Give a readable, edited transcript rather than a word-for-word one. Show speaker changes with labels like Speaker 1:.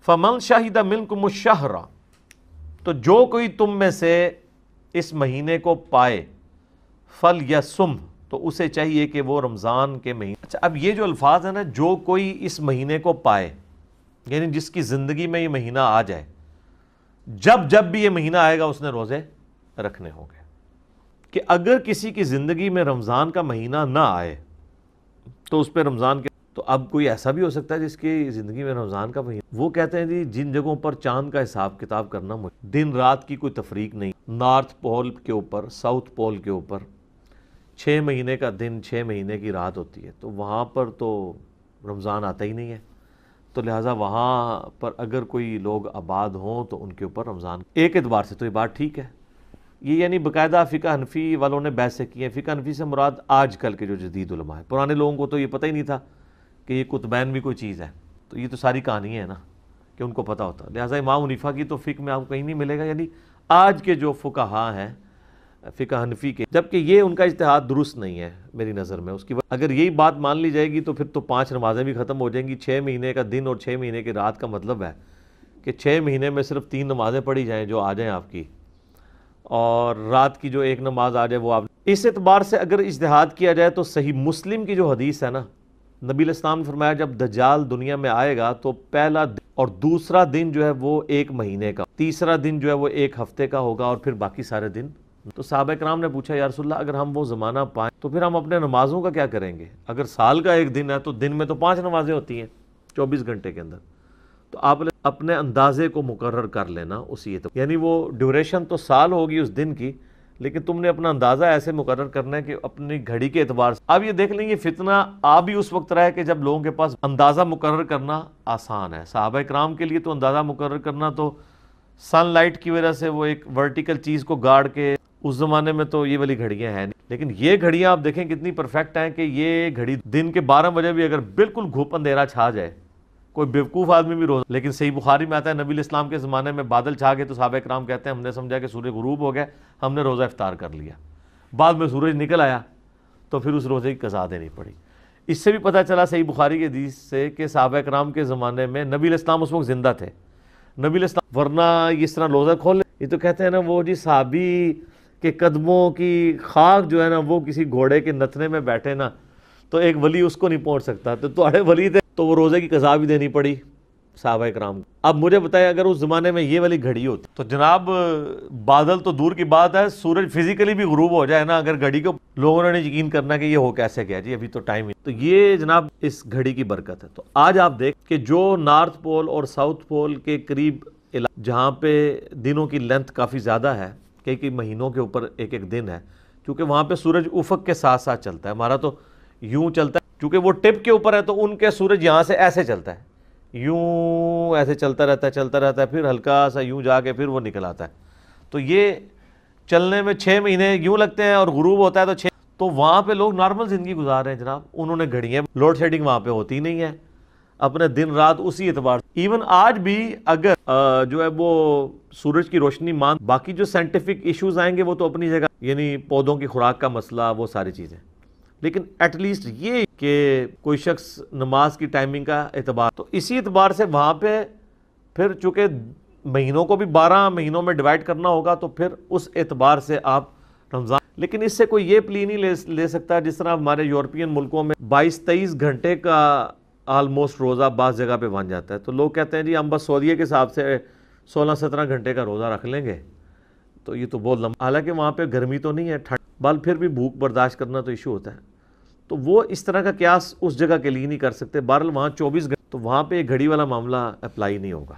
Speaker 1: فمن شہد منکم الشہر، تو جو کوئی تم میں سے اس مہینے کو پائے، فلیصم، تو اسے چاہیے کہ وہ رمضان کے مہینے. اچھا، اب یہ جو الفاظ ہیں نا، جو کوئی اس مہینے کو پائے، یعنی جس کی زندگی میں یہ مہینہ آ جائے، جب بھی یہ مہینہ آئے گا اس نے روزے رکھنے ہوں گے. کہ اگر کسی کی زندگی میں رمضان کا مہینہ نہ آئے تو اس پہ رمضان کے، تو اب کوئی ایسا بھی ہو سکتا ہے جس کی زندگی میں رمضان کا مہینہ، وہ کہتے ہیں جی جن جگہوں پر چاند کا حساب کتاب کرنا، دن رات کی کوئی تفریق نہیں، نارتھ پول کے اوپر، ساؤتھ پول کے اوپر 6 مہینے کا دن 6 مہینے کی رات ہوتی ہے، تو وہاں پر تو رمضان آتا ہی نہیں ہے. تو لہٰذا وہاں پر اگر کوئی لوگ آباد ہوں تو ان کے اوپر رمضان، ایک اعتبار سے تو یہ بات ٹھیک ہے. یہ یعنی باقاعدہ فقہ حنفی والوں نے بحثیں کی ہیں. فقہ حنفی سے مراد آج کل کے جو جدید علماء ہیں. پرانے لوگوں کو تو یہ پتہ ہی نہیں تھا کہ یہ قطبین بھی کوئی چیز ہے، تو یہ تو ساری کہانی ہے نا کہ ان کو پتہ ہوتا. لہٰذا امام حنیفہ کی تو فقہ میں آپ کو کہیں نہیں ملے گا، یعنی آج کے جو فقہاء ہیں فقہ حنفی کے، جبکہ یہ ان کا اجتہاد درست نہیں ہے میری نظر میں. اس کی اگر یہی بات مان لی جائے گی تو پھر تو 5 نمازیں بھی ختم ہو جائیں گی. 6 مہینے کا دن اور 6 مہینے کی رات کا مطلب ہے کہ 6 مہینے میں صرف 3 نمازیں پڑھی جائیں جو آ جائیں آپ کی، اور رات کی جو 1 نماز آ جائے وہ آپ. اس اعتبار سے اگر اجتہاد کیا جائے تو صحیح مسلم کی جو حدیث ہے نا، نبی علیہ السلام نے فرمایا جب دجال دنیا میں آئے گا تو پہلا دن اور دوسرا دن جو ہے وہ 1 مہینے کا، تیسرا دن جو ہے وہ 1 ہفتے کا ہوگا، اور پھر باقی سارے دن. تو صحابہ کرام نے پوچھا یا رسول اللہ اگر ہم وہ زمانہ پائیں تو پھر ہم اپنے نمازوں کا کیا کریں گے؟ اگر سال کا 1 دن ہے تو دن میں تو 5 نمازیں ہوتی ہیں 24 گھنٹے کے اندر. تو آپ اپنے اندازے کو مقرر کر لینا اسی اعتبار، یعنی وہ ڈیوریشن تو سال ہوگی اس دن کی، لیکن تم نے اپنا اندازہ ایسے مقرر کرنا ہے کہ اپنی گھڑی کے اعتبار سے. اب یہ دیکھ لیں، یہ فتنہ آ بھی اس وقت رہا ہے کہ جب لوگوں کے پاس اندازہ مقرر کرنا آسان ہے. صحابہ کرام کے لیے تو اندازہ مقرر کرنا تو سن لائٹ کی وجہ سے وہ ایک ورٹیکل چیز کو گاڑ کے، اس زمانے میں تو یہ والی گھڑیاں ہیں نہیں، لیکن یہ گھڑیاں آپ دیکھیں کتنی پرفیکٹ ہیں کہ یہ گھڑی دن کے 12 بجے بھی اگر بالکل گھوپ اندھیرا چھا جائے، کوئی بیوقوف آدمی بھی روزہ. لیکن صحیح بخاری میں آتا ہے نبی علیہ السلام کے زمانے میں بادل چھا گئے تو صحابہ کرام کہتے ہیں ہم نے سمجھا کہ سورج غروب ہو گیا، ہم نے روزہ افطار کر لیا. بعد میں سورج نکل آیا تو پھر اس روزے کی قضا دینی پڑی. اس سے بھی پتہ چلا صحیح بخاری کی حدیث سے کہ صحابہ کرام کے زمانے میں نبی علیہ السلام اس وقت زندہ تھے. نبی علیہ السلام ورنہ اس طرح روزہ کھول لے، یہ تو کہتے ہیں نا وہ جی صحابی کہ قدموں کی خاک جو ہے نا وہ کسی گھوڑے کے نتنے میں بیٹھے نا تو ایک ولی اس کو نہیں پہنچ سکتا. تو تھوڑے ولی تھے تو وہ روزے کی قضا بھی دینی پڑی صحابہ کرام کو. اب مجھے بتائیں اگر اس زمانے میں یہ والی گھڑی ہوتی تو جناب بادل تو دور کی بات ہے، سورج فزیکلی بھی غروب ہو جائے نا، اگر گھڑی کو لوگوں نے یقین کرنا کہ یہ ہو کیسے گیا جی ابھی تو ٹائم ہی. تو یہ جناب اس گھڑی کی برکت ہے. تو آج آپ دیکھ کہ جو نارتھ پول اور ساؤتھ پول کے قریب جہاں پہ دنوں کی لینتھ کافی زیادہ ہے، کئی مہینوں کے اوپر ایک دن ہے، کیونکہ وہاں پہ سورج افق کے ساتھ ساتھ چلتا ہے. ہمارا تو یوں چلتا ہے کیونکہ وہ ٹپ کے اوپر ہے، تو ان کے سورج یہاں سے ایسے چلتا ہے، یوں ایسے چلتا رہتا ہے پھر ہلکا سا یوں جا کے پھر وہ نکل آتا ہے. تو یہ چلنے میں 6 مہینے یوں لگتے ہیں اور غروب ہوتا ہے تو 6. تو وہاں پہ لوگ نارمل زندگی گزار رہے ہیں جناب. انہوں نے گھڑیاں، لوڈ شیڈنگ وہاں پہ ہوتی نہیں ہے، اپنے دن رات اسی اعتبار سے. ایون آج بھی اگر جو ہے وہ سورج کی روشنی مان، باقی جو سائنٹیفک ایشوز آئیں گے وہ تو اپنی جگہ، یعنی پودوں کی خوراک کا مسئلہ، وہ ساری چیزیں، لیکن ایٹ لیسٹ یہ کہ کوئی شخص نماز کی ٹائمنگ کا اعتبار، تو اسی اعتبار سے وہاں پہ پھر چونکہ مہینوں کو بھی 12 مہینوں میں ڈیوائڈ کرنا ہوگا تو پھر اس اعتبار سے آپ رمضان. لیکن اس سے کوئی یہ پلی نہیں لے سکتا جس طرح ہمارے یورپین ملکوں میں 22-23 گھنٹے کا آلموسٹ روزہ بعض جگہ پہ بن جاتا ہے. تو لوگ کہتے ہیں جی ہم بس سعودیہ کے حساب سے 16-17 گھنٹے کا روزہ رکھ لیں گے، تو یہ تو بہت لمبا، حالانکہ وہاں پہ گرمی تو نہیں ہے، ٹھنڈ بال پھر بھی بھوک برداشت کرنا تو ایشو ہوتا ہے. تو وہ اس طرح کا قیاس اس جگہ کے لیے نہیں کر سکتے. بہرحال وہاں 24 گھنٹے، تو وہاں پہ ایک گھڑی والا معاملہ اپلائی نہیں ہوگا.